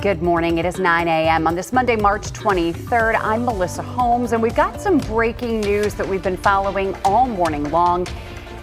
Good morning. It is 9 a.m. on this Monday, March 23rd. I'm Melissa Holmes, and we've got some breaking news that we've been following all morning long.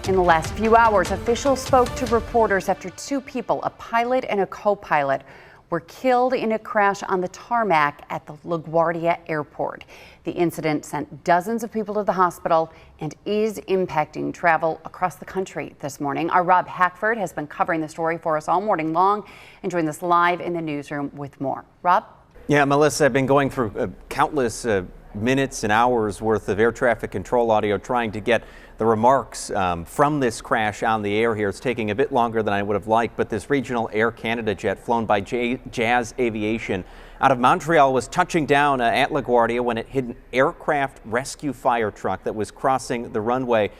In the last few hours, officials spoke to reporters after two people, a pilot and a co-pilot, were killed in a crash on the tarmac at the LaGuardia Airport. The incident sent dozens of people to the hospital and is impacting travel across the country this morning. Our Rob Hackford has been covering the story for us all morning long and joined us live in the newsroom with more. Rob? Yeah, Melissa, I've been going through countless minutes and hours worth of air traffic control audio trying to get the remarks from this crash on the air here. It's taking a bit longer than I would have liked, but this regional Air Canada jet flown by Jazz Aviation out of Montreal was touching down at LaGuardia when it hit an aircraft rescue fire truck that was crossing the runway.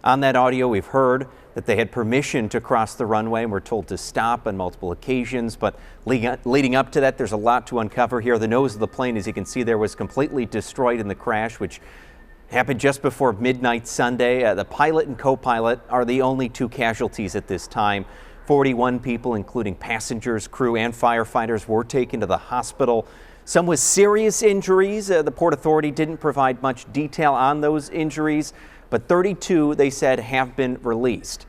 On that audio, we've heard that they had permission to cross the runway and were told to stop on multiple occasions. But leading up to that, there's a lot to uncover here. The nose of the plane, as you can see there, was completely destroyed in the crash, which happened just before midnight Sunday. The pilot and co-pilot are the only two casualties at this time. 41 people, including passengers, crew, and firefighters, were taken to the hospital. Some with serious injuries. The Port Authority didn't provide much detail on those injuries, but 32, they said, have been released.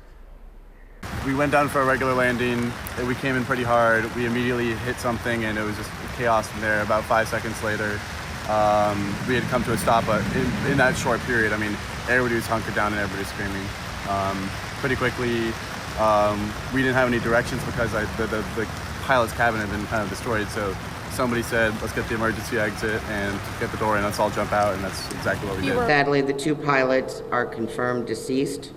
We went down for a regular landing. We came in pretty hard. We immediately hit something, and it was just chaos from there. About 5 seconds later, we had come to a stop, but in that short period, I mean, everybody was hunkered down and everybody was screaming. Pretty quickly, we didn't have any directions because the pilot's cabin had been kind of destroyed. So somebody said, let's get the emergency exit and get the door in. Let's all jump out, and that's exactly what we did. Sadly, the two pilots are confirmed deceased,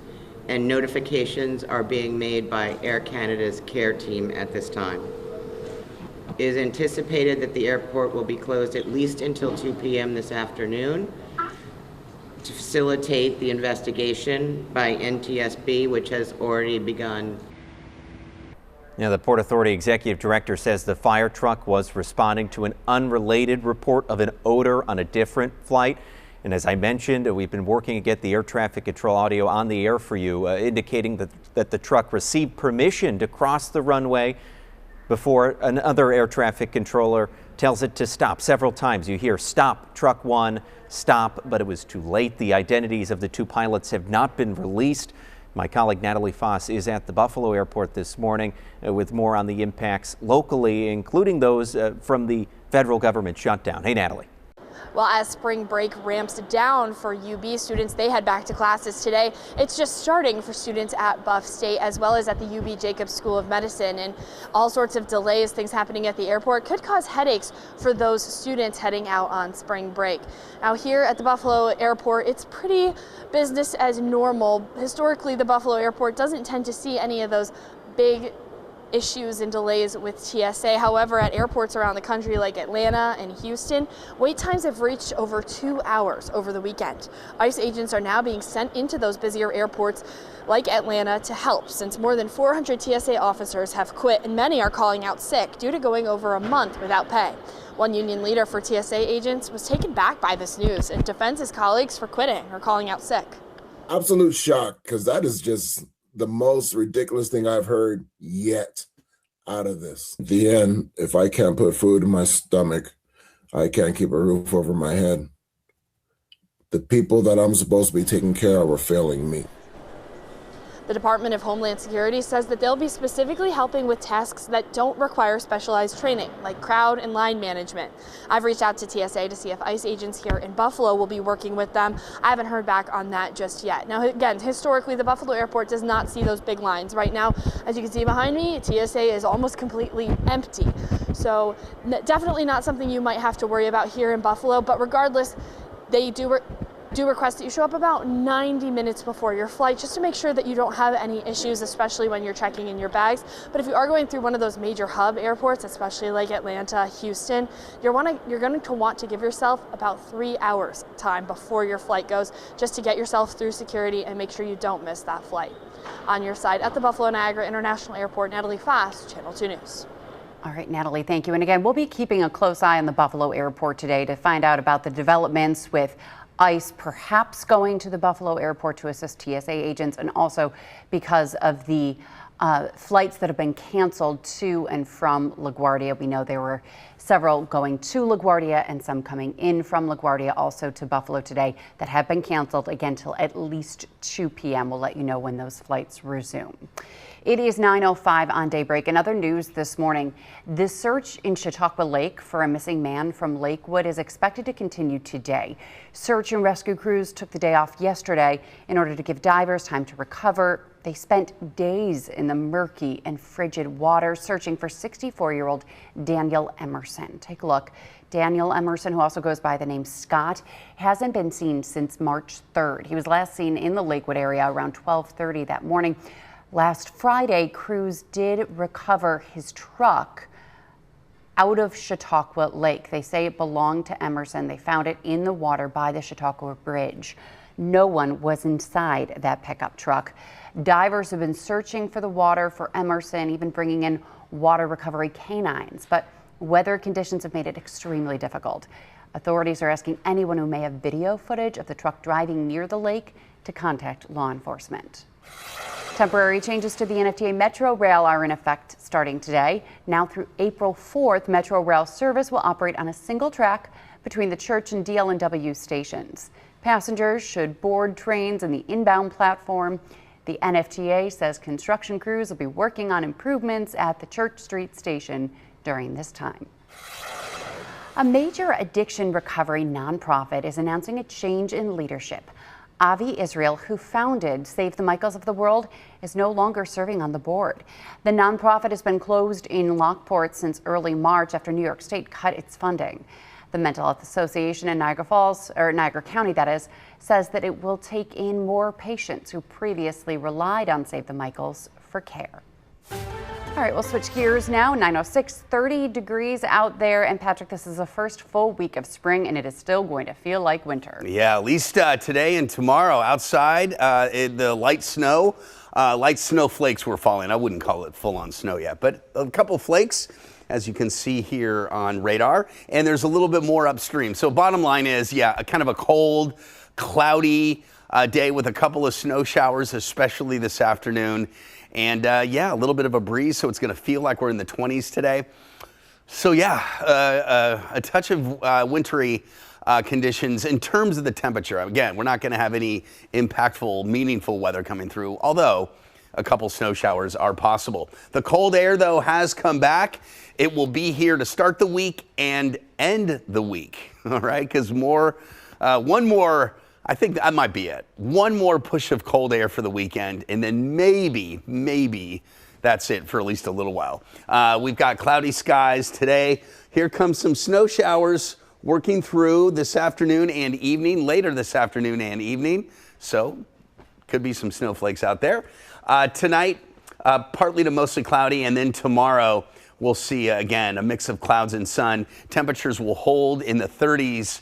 and notifications are being made by Air Canada's care team at this time. It is anticipated that the airport will be closed at least until 2 p.m. this afternoon to facilitate the investigation by NTSB, which has already begun. Now, the Port Authority Executive Director says the fire truck was responding to an unrelated report of an odor on a different flight. And as I mentioned, we've been working to get the air traffic control audio on the air for you, indicating that the truck received permission to cross the runway before another air traffic controller tells it to stop. Several times you hear stop, truck one, stop, but it was too late. The identities of the two pilots have not been released. My colleague Natalie Foss is at the Buffalo Airport this morning with more on the impacts locally, including those from the federal government shutdown. Hey, Natalie. Well, as spring break ramps down for UB students, they head back to classes today. It's just starting for students at Buff State as well as at the UB Jacobs School of Medicine, and all sorts of delays, things happening at the airport could cause headaches for those students heading out on spring break. Now here at the Buffalo Airport, it's pretty business as normal. Historically, the Buffalo Airport doesn't tend to see any of those big issues and delays with TSA. However, at airports around the country like Atlanta and Houston, wait times have reached over 2 hours over the weekend. ICE agents are now being sent into those busier airports like Atlanta to help, since more than 400 TSA officers have quit and many are calling out sick due to going over a month without pay. One union leader for TSA agents was taken back by this news and defends his colleagues for quitting or calling out sick. Absolute shock, because that is just the most ridiculous thing I've heard yet out of this. At the end, if I can't put food in my stomach, I can't keep a roof over my head. The people that I'm supposed to be taking care of are failing me. The Department of Homeland Security says that they'll be specifically helping with tasks that don't require specialized training, like crowd and line management. I've reached out to TSA to see if ICE agents here in Buffalo will be working with them. I haven't heard back on that just yet. Now, again, historically, the Buffalo Airport does not see those big lines. Right now, as you can see behind me, TSA is almost completely empty. So definitely not something you might have to worry about here in Buffalo, but regardless, they do request that you show up about 90 minutes before your flight just to make sure that you don't have any issues, especially when you're checking in your bags. But if you are going through one of those major hub airports, especially like Atlanta, Houston, you're going to want to give yourself about 3 hours time before your flight goes, just to get yourself through security and make sure you don't miss that flight. On your side at the Buffalo Niagara International Airport, Natalie Foss, Channel 2 News. All right, Natalie, thank you. And again, we'll be keeping a close eye on the Buffalo Airport today to find out about the developments with ICE perhaps going to the Buffalo Airport to assist TSA agents, and also because of the flights that have been canceled to and from LaGuardia. We know there were several going to LaGuardia and some coming in from LaGuardia also to Buffalo today that have been canceled again till at least 2 p.m. We'll let you know when those flights resume. It is 9:05 on Daybreak. In other news this morning, the search in Chautauqua Lake for a missing man from Lakewood is expected to continue today. Search and rescue crews took the day off yesterday in order to give divers time to recover. They spent days in the murky and frigid water searching for 64-year-old Daniel Emerson. Take a look. Daniel Emerson, who also goes by the name Scott, hasn't been seen since March 3rd. He was last seen in the Lakewood area around 12:30 that morning. Last Friday, crews did recover his truck out of Chautauqua Lake. They say it belonged to Emerson. They found it in the water by the Chautauqua Bridge. No one was inside that pickup truck. Divers have been searching for the water for Emerson, even bringing in water recovery canines, but weather conditions have made it extremely difficult. Authorities are asking anyone who may have video footage of the truck driving near the lake to contact law enforcement. Temporary changes to the NFTA Metro Rail are in effect starting today. Now through April 4th, Metro Rail service will operate on a single track between the Church and DL&W stations. Passengers should board trains in the inbound platform. The NFTA says construction crews will be working on improvements at the Church Street station during this time. A major addiction recovery nonprofit is announcing a change in leadership. Avi Israel, who founded Save the Michaels of the World, is no longer serving on the board. The nonprofit has been closed in Lockport since early March after New York State cut its funding. The Mental Health Association in Niagara Falls, or Niagara County, that is, says that it will take in more patients who previously relied on Save the Michaels for care. All right, we'll switch gears now. 9:06, 30 degrees out there. And Patrick, this is the first full week of spring, and it is still going to feel like winter. Yeah, at least today and tomorrow outside, the light snowflakes were falling. I wouldn't call it full-on snow yet, but a couple flakes, as you can see here on radar, and there's a little bit more upstream. So bottom line is, yeah, kind of a cold, cloudy day with a couple of snow showers, especially this afternoon. And yeah, a little bit of a breeze, so it's going to feel like we're in the 20s today. So yeah, a touch of wintry conditions in terms of the temperature. Again, we're not going to have any impactful, meaningful weather coming through, although a couple snow showers are possible. The cold air, though, has come back. It will be here to start the week and end the week, all right? Because one more, I think that might be it. One more push of cold air for the weekend, and then maybe that's it for at least a little while. We've got cloudy skies today. Here comes some snow showers working through this afternoon and evening, later this afternoon and evening. So could be some snowflakes out there. Tonight, partly to mostly cloudy, and then tomorrow we'll see, again, a mix of clouds and sun. Temperatures will hold in the 30s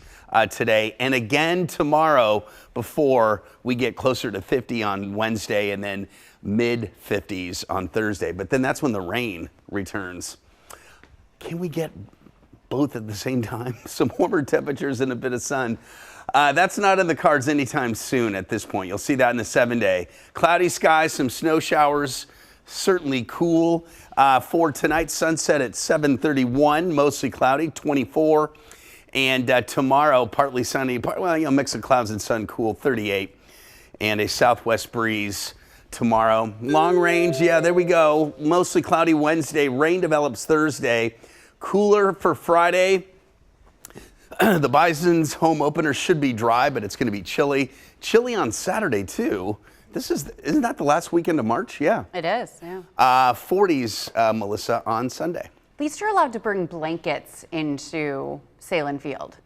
today, and again tomorrow before we get closer to 50 on Wednesday and then mid-50s on Thursday. But then that's when the rain returns. Can we get both at the same time? Some warmer temperatures and a bit of sun. That's not in the cards anytime soon at this point. You'll see that in the 7-day. Cloudy skies, some snow showers, certainly cool. For tonight, sunset at 7:31, mostly cloudy, 24. And tomorrow, partly sunny, mix of clouds and sun, cool, 38. And a southwest breeze tomorrow. Long range, yeah, there we go. Mostly cloudy Wednesday. Rain develops Thursday. Cooler for Friday. The Bison's home opener should be dry, but it's going to be chilly. Chilly on Saturday, too. Isn't that the last weekend of March? Yeah. It is, yeah. 40s, Melissa, on Sunday. At least you're allowed to bring blankets into Salem Field.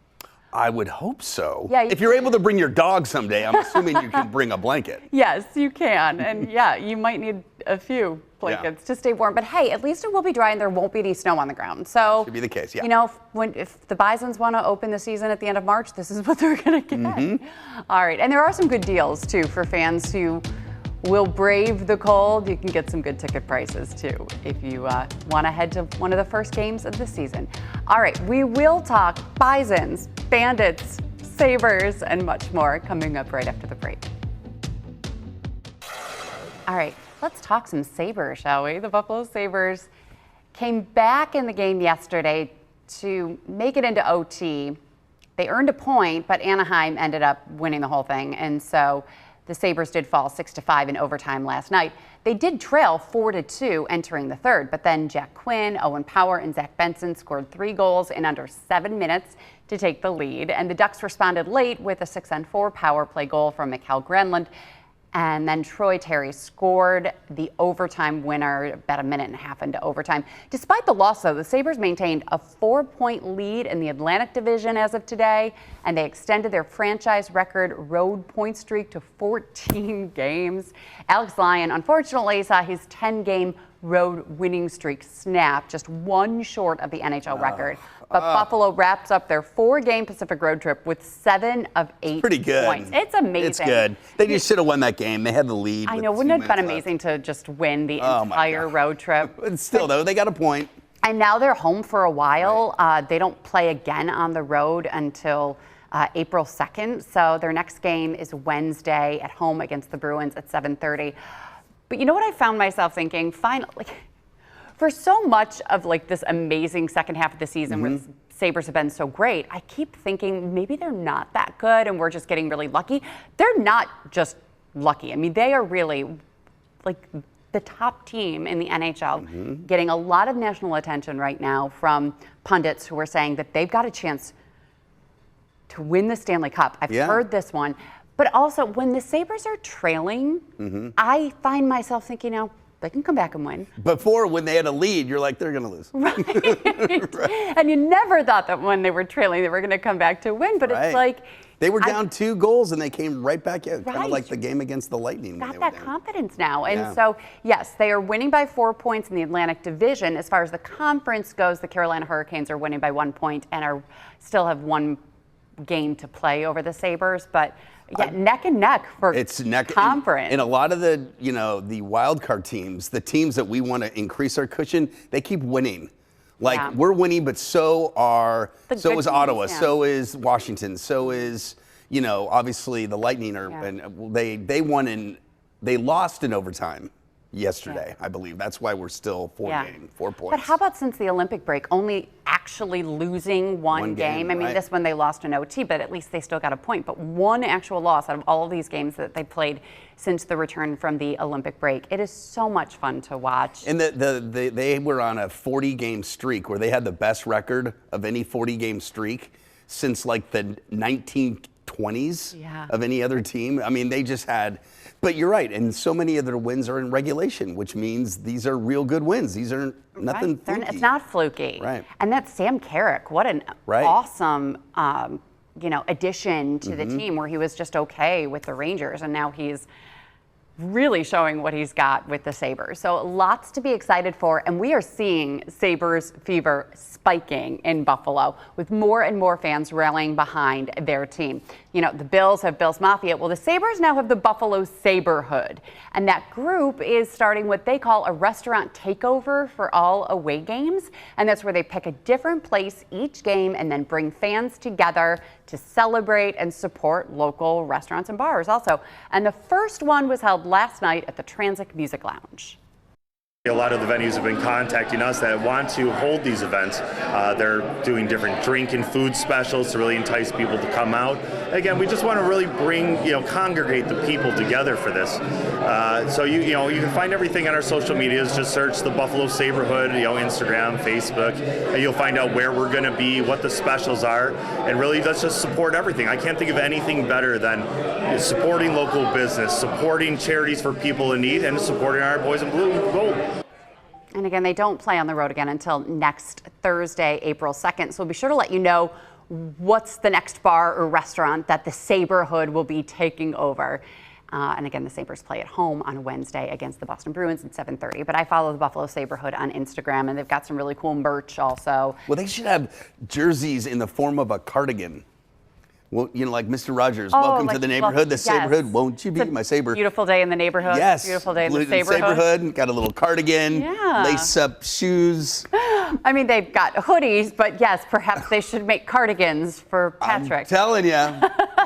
I would hope so. Yeah, if you're able to bring your dog someday, I'm assuming you can bring a blanket. Yes, you can. And yeah, you might need a few blankets to stay warm. But hey, at least it will be dry and there won't be any snow on the ground. So should be the case, yeah. You know, if the Bisons want to open the season at the end of March, this is what they're going to get. Mm-hmm. All right. And there are some good deals, too, for fans who will brave the cold. You can get some good ticket prices, too, if you want to head to one of the first games of the season. All right. We will talk Bisons, Bandits, Sabres, and much more coming up right after the break. All right. Let's talk some Sabres, shall we? The Buffalo Sabres came back in the game yesterday to make it into OT. They earned a point, but Anaheim ended up winning the whole thing. And so the Sabres did fall 6-5 in overtime last night. They did trail 4-2 entering the third, but then Jack Quinn, Owen Power, and Zach Benson scored 3 goals in under 7 minutes to take the lead. And the Ducks responded late with a 6-on-4 power play goal from Mikael Granlund. And then Troy Terry scored the overtime winner about a minute and a half into overtime. Despite the loss, though, the Sabres maintained a 4-point lead in the Atlantic Division as of today, and they extended their franchise record road point streak to 14 games. Alex Lyon, unfortunately, saw his 10-game road winning streak snap, just one short of the NHL record. But Buffalo wraps up their 4-game Pacific road trip with 7 of 8 pretty good points. It's amazing. It's good. They just should have won that game. They had the lead. I know. Wouldn't it have been amazing to just win the entire road trip? But still, though, they got a point. And now they're home for a while. Right. They don't play again on the road until April 2nd. So their next game is Wednesday at home against the Bruins at 7:30. But you know what I found myself thinking? Finally, for so much of like this amazing second half of the season where the Sabres have been so great, I keep thinking maybe they're not that good and we're just getting really lucky. They're not just lucky. I mean, they are really like the top team in the NHL, getting a lot of national attention right now from pundits who are saying that they've got a chance to win the Stanley Cup. I've heard this one. But also, when the Sabres are trailing, I find myself thinking, now, they can come back and win. Before, when they had a lead, you're like, they're going to lose. Right. Right. And you never thought that when they were trailing, they were going to come back to win. But it's like... They were down 2 goals, and they came right back out, kind of like the game against the Lightning. Got that confidence now. And so, yes, they are winning by 4 points in the Atlantic Division. As far as the conference goes, the Carolina Hurricanes are winning by 1 point and still have 1 game to play over the Sabres. But... yeah, neck and neck for conference. And a lot of the, the wild card teams, the teams that we want to increase our cushion, they keep winning. Like we're winning, but so is Ottawa, so is Washington, so is, obviously the Lightning and they won they lost in overtime yesterday, I believe. That's why we're still 4 points. But how about since the Olympic break, only actually losing one game? I mean, this one they lost in OT, but at least they still got a point. But 1 actual loss out of all of these games that they played since the return from the Olympic break. It is so much fun to watch. And they were on a 40-game streak where they had the best record of any 40-game streak since like the 1920s of any other team. I mean, they just had... But you're right, and so many of their wins are in regulation, which means these are real good wins. These are nothing fluky. It's not fluky. Right. And that's Sam Carrick. What an awesome, addition to the team where he was just okay with the Rangers, and now he's really showing what he's got with the Sabres. So lots to be excited for, and we are seeing Sabres fever spiking in Buffalo with more and more fans rallying behind their team. The Bills have Bills Mafia. Well, the Sabres now have the Buffalo Saberhood, and that group is starting what they call a restaurant takeover for all away games, and that's where they pick a different place each game and then bring fans together to celebrate and support local restaurants and bars also. And the first one was held last night at the Transic Music Lounge. A lot of the venues have been contacting us that want to hold these events. They're doing different drink and food specials to really entice people to come out. Again, we just want to really bring, congregate the people together for this. So you can find everything on our social medias. Just search the Buffalo Saberhood, Instagram, Facebook, and you'll find out where we're going to be, what the specials are, and really let's just support everything. I can't think of anything better than supporting local business, supporting charities for people in need, and supporting our boys in blue and gold. And again, they don't play on the road again until next Thursday, April 2nd. So we'll be sure to let you know what's the next bar or restaurant that the Saberhood will be taking over. And again, the Sabres play at home on Wednesday against the Boston Bruins at 7:30. But I follow the Buffalo Saberhood on Instagram, and they've got some really cool merch also. Well, they should have jerseys in the form of a cardigan. Well, like Mr. Rogers, welcome to the neighborhood, the Saberhood. Won't you be my Saber? Beautiful day in the neighborhood. Yes. Beautiful day in the Saberhood. Saberhood, got a little cardigan, lace-up shoes. I mean, they've got hoodies, but yes, perhaps they should make cardigans for Patrick. I'm telling you.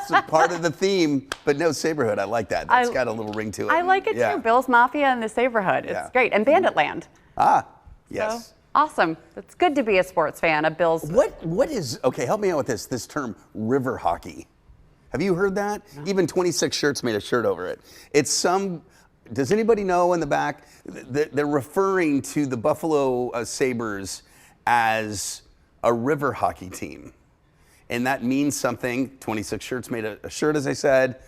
So part of the theme, but no Saberhood. I like that. That's got a little ring to it. I like it too. Bill's Mafia and the Saberhood. It's great. And Banditland. Ah, yes. So, awesome. It's good to be a sports fan of Bill's. What is, okay, help me out with this term, river hockey. Have you heard that? No. Even 26 Shirts made a shirt over it. It's does anybody know in the back? They're referring to the Buffalo Sabres as a river hockey team. And that means something. 26 Shirts made a shirt, as I said.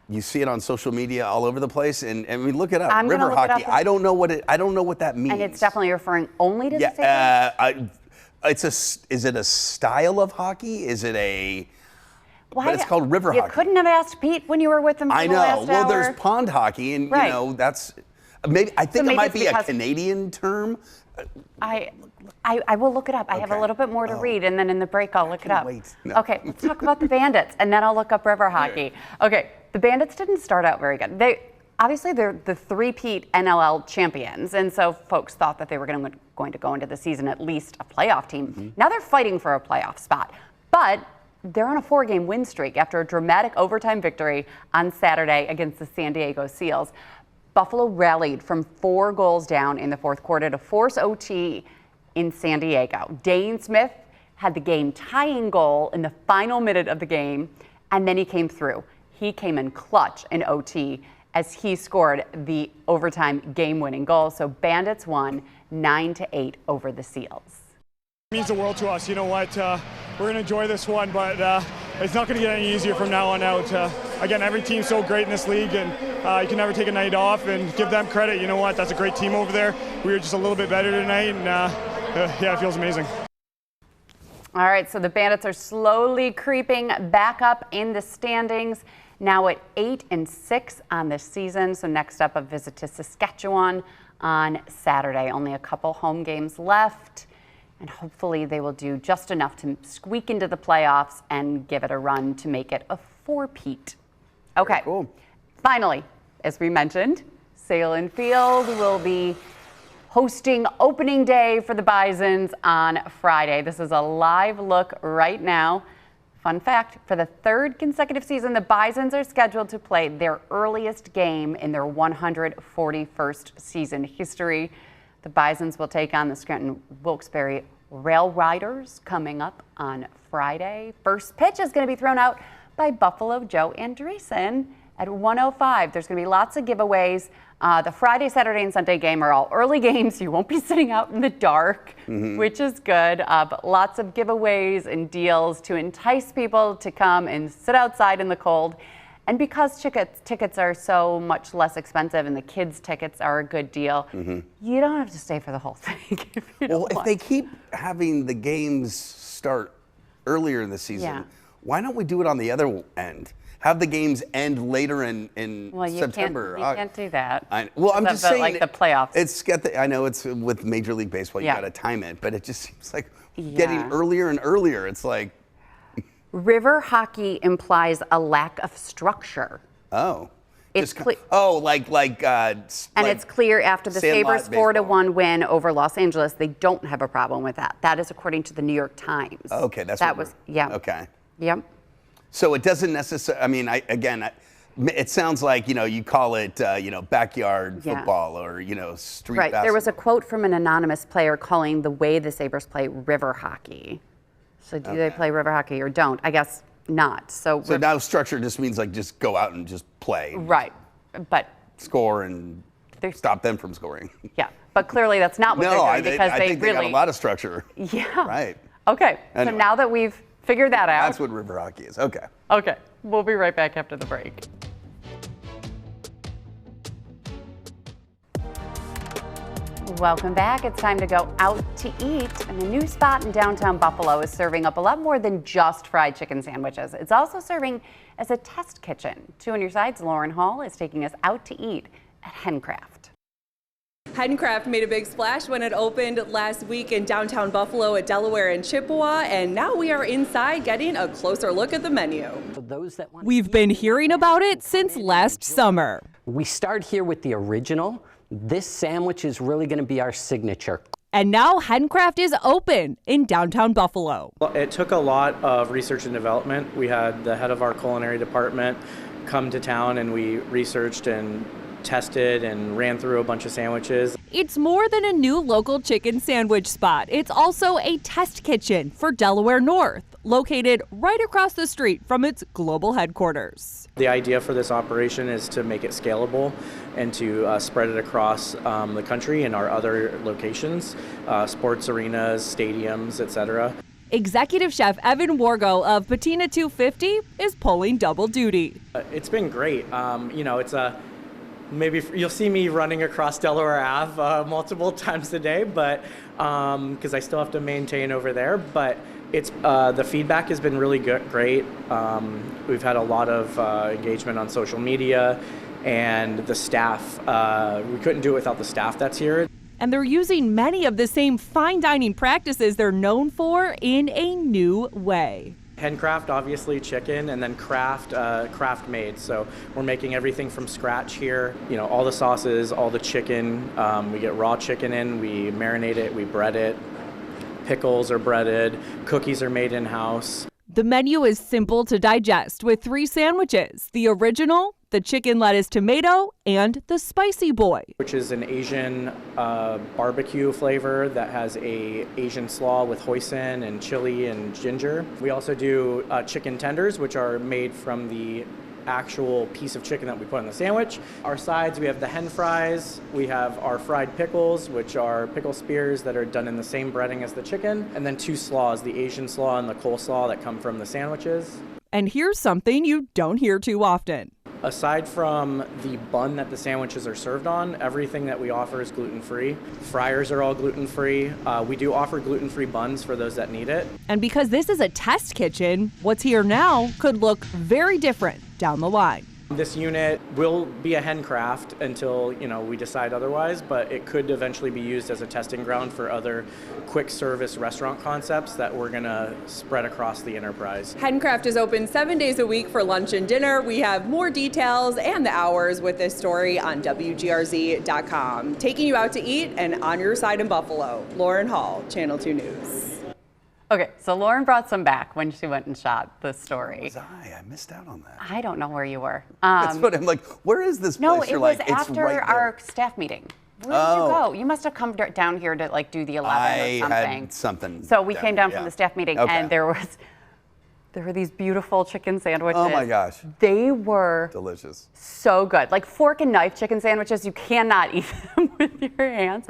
You see it on social media all over the place, and we look it up. River hockey. I don't know what that means. And it's definitely referring only to the Sabres? Is it a style of hocky? Is it a? Why, but it's called river hockey. You couldn't have asked Pete when you were with him. I know. Well, there's pond hockey, and you know that's maybe. I think it might be a Canadian term. I will look it up. I have a little bit more to read, and then in the break I'll look it up. Wait. No. Okay, let's talk about the Bandits, and then I'll look up river hockey. Okay, the Bandits didn't start out very good. They're the three-peat NLL champions, and so folks thought that they were going to go into the season at least a playoff team. Mm-hmm. Now they're fighting for a playoff spot, but they're on a 4-game win streak after a dramatic overtime victory on Saturday against the San Diego Seals. Buffalo rallied from 4 goals down in the fourth quarter to force OT in San Diego. Dane Smith had the game-tying goal in the final minute of the game, and then he came through. He came in clutch in OT as he scored the overtime game-winning goal. So Bandits won 9-8 over the Seals. It means the world to us. You know what? We're going to enjoy this one, but it's not going to get any easier from now on out. Again, every team's so great in this league, and you can never take a night off and give them credit. You know what? That's a great team over there. We were just a little bit better tonight, and yeah, it feels amazing. All right, so the Bandits are slowly creeping back up in the standings, now at 8-6 on this season. So next up, a visit to Saskatchewan on Saturday. Only a couple home games left. And hopefully they will do just enough to squeak into the playoffs and give it a run to make it a 4-peat. Okay, cool. Finally, as we mentioned, Salem Field will be hosting opening day for the Bisons on Friday. This is a live look right now. Fun fact, for the 3rd consecutive season, the Bisons are scheduled to play their earliest game in their 141st season history. The Bisons will take on the Scranton Wilkes-Barre Rail Riders coming up on Friday. First pitch is going to be thrown out by Buffalo Joe Andreessen at 1:05. There's going to be lots of giveaways. The Friday, Saturday, and Sunday game are all early games. You won't be sitting out in the dark, which is good. But lots of giveaways and deals to entice people to come and sit outside in the cold. And because tickets are so much less expensive and the kids' tickets are a good deal, you don't have to stay for the whole thing if you don't want. If they keep having the games start earlier in the season, why don't we do it on the other end? Have the games end later in September. You can't do that. I'm just saying, like the playoffs. I know it's with Major League Baseball, you got to time it, but it just seems like getting earlier and earlier. It's like. River hockey implies a lack of structure. Oh. It's clear. And it's clear after the Sabres' 4-1 win over Los Angeles, they don't have a problem with that. That is according to the New York Times. Okay, Okay. Yep. So it doesn't necessarily. I mean, it sounds like you call it backyard football or street basketball. There was a quote from an anonymous player calling the way the Sabres play river hockey. So do they play river hockey or don't? I guess not. So now structure just means just go out and just play. Right. But score and stop them from scoring. Yeah. But clearly that's not what they're doing because I think they got a lot of structure. Yeah. Right. Okay. Anyway. So now that we've figured that out. That's what river hockey is. Okay. Okay. We'll be right back after the break. Welcome back. It's time to go out to eat. And a new spot in downtown Buffalo is serving up a lot more than just fried chicken sandwiches. It's also serving as a test kitchen. 2 on your sides, Lauren Hall is taking us out to eat at Hencraft. Hencraft made a big splash when it opened last week in downtown Buffalo at Delaware and Chippewa, and now we are inside getting a closer look at the menu. We've been hearing about it since last summer. We start here with the original. This sandwich is really going to be our signature. And now Hencraft is open in downtown Buffalo. Well, it took a lot of research and development. We had the head of our culinary department come to town, and we researched and tested and ran through a bunch of sandwiches. It's more than a new local chicken sandwich spot. It's also a test kitchen for Delaware North, located right across the street from its global headquarters. The idea for this operation is to make it scalable and to spread it across the country in our other locations, sports arenas, stadiums, etc. Executive Chef Evan Wargo of Patina 250 is pulling double duty. It's been great. It's a maybe you'll see me running across Delaware Ave multiple times a day, but because I still have to maintain over there. But it's the feedback has been really great. We've had a lot of engagement on social media, and the staff. We couldn't do it without the staff that's here. And they're using many of the same fine dining practices they're known for in a new way. Handcraft, obviously chicken, and then craft made. So we're making everything from scratch here. You know, all the sauces, all the chicken. We get raw chicken in, we marinate it, we bread it. Pickles are breaded, cookies are made in-house. The menu is simple to digest with 3 sandwiches: the original, the chicken lettuce tomato, and the spicy boy, which is an Asian barbecue flavor that has a Asian slaw with hoisin and chili and ginger. We also do chicken tenders, which are made from the actual piece of chicken that we put on the sandwich. Our sides, we have the hen fries, we have our fried pickles, which are pickle spears that are done in the same breading as the chicken, and then 2 slaws, the Asian slaw and the coleslaw that come from the sandwiches. And here's something you don't hear too often. Aside from the bun that the sandwiches are served on, everything that we offer is gluten-free. Fryers are all gluten-free. We do offer gluten-free buns for those that need it. And because this is a test kitchen, what's here now could look very different down the line. This unit will be a Hencraft until, we decide otherwise, but it could eventually be used as a testing ground for other quick service restaurant concepts that we're going to spread across the enterprise. Hencraft is open 7 days a week for lunch and dinner. We have more details and the hours with this story on WGRZ.com. Taking you out to eat and on your side in Buffalo, Lauren Hall, Channel 2 News. Okay, so Lauren brought some back when she went and shot this story. Where was I missed out on that. I don't know where you were. That's what I'm like, where is this place? No, it You're was like, after right our staff meeting. Where did you go? You must have come down here to do the 11 or something. I had something. So we came down from the staff meeting, and there were these beautiful chicken sandwiches. Oh my gosh. They were delicious. So good. Like fork and knife chicken sandwiches, you cannot eat them with your hands.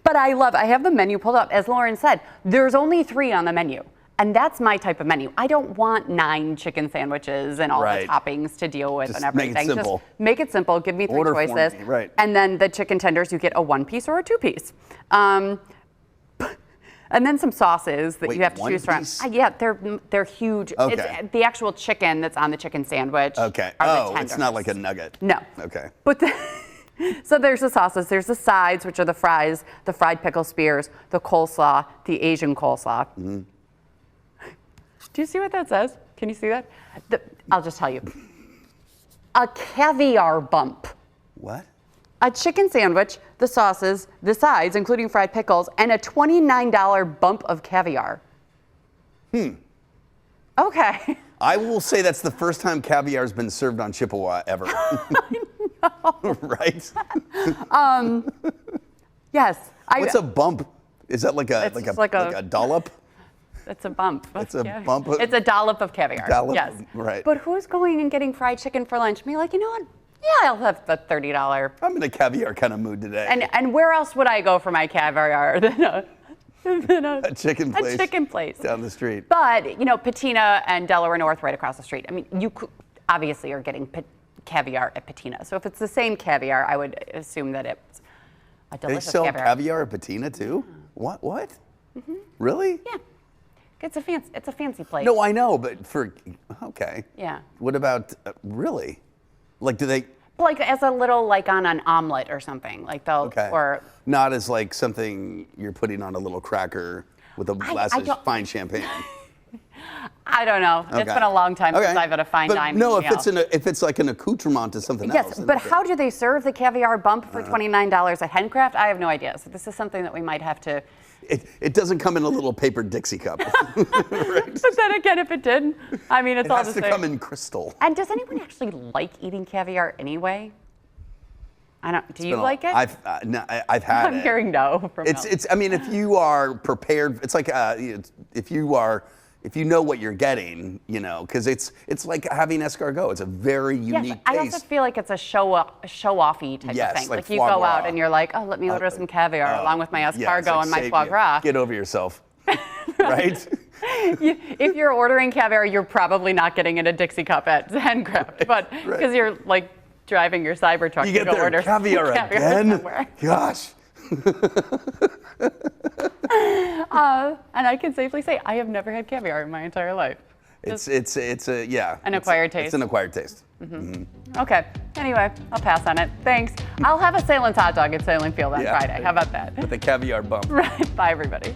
But I have the menu pulled up. As Lauren said, there's only 3 on the menu. And that's my type of menu. I don't want 9 chicken sandwiches and all the toppings to deal with and everything. Make it simple. Just make it simple. Give me 3 Order choices. for me, right. And then the chicken tenders, you get a 1-piece or a 2-piece. And then some sauces that you have to choose from. Yeah, they're huge. Okay. It's the actual chicken that's on the chicken sandwich. Okay. It's not like a nugget. No. Okay. But so there's the sauces, there's the sides, which are the fries, the fried pickle spears, the coleslaw, the Asian coleslaw. Mm-hmm. Do you see what that says? Can you see that? I'll just tell you. A caviar bump. What? A chicken sandwich, the sauces, the sides, including fried pickles, and a $29 bump of caviar. Okay. I will say that's the first time caviar has been served on Chippewa ever. I know. Right? Yes. What's a bump? Is that like a dollop? It's a bump. It's a bump. It's a dollop of caviar. Yes. Right. But who's going and getting fried chicken for lunch? Me, like, you know what? Yeah, I'll have the $30. I'm in a caviar kind of mood today. And where else would I go for my caviar than a chicken place? A chicken place down the street. But Patina and Delaware North right across the street. I mean, you obviously are getting caviar at Patina. So if it's the same caviar, I would assume that it's a delicious caviar. They sell caviar at Patina too? What? Mm-hmm. Really? Yeah. It's a fancy place. No, I know, but okay. Yeah. What about really? Like, do they? Like as a little, on an omelet or something, or not as like something you're putting on a little cracker with a glass of fine champagne. I don't know. Okay. It's been a long time since I've had a fine dining meal. No, if it's like an accoutrement to something else. Yes, but how do they serve the caviar bump for $29 at Hencraft? I have no idea. So this is something that we might have to It doesn't come in a little paper Dixie cup. Right? But then again, if it did, I mean, it's It all has the to same. come in crystal. And does anyone actually like eating caviar anyway? I don't. Do you like it? I've had it. I'm hearing no from Mel. It's. I mean, if you are prepared, it's like if you know what you're getting, you know, because it's like having escargot. It's a very unique I taste. also feel like it's a show-offy type of thing. Like you foie go out gras. and you're like, oh, let me order some caviar along with my escargot and my foie gras. Get over yourself, right? If you're ordering caviar, you're probably not getting in a Dixie cup at Handcraft, but because you're like driving your Cybertruck You to get go there, order caviar again? somewhere. Gosh. And I can safely say I have never had caviar in my entire life. It's an acquired taste. It's an acquired taste. Okay. Anyway, I'll pass on it. Thanks. I'll have a Salem's hot dog at Salem Field on Yeah. Friday. How about that? With a caviar bump. Right. Bye, everybody.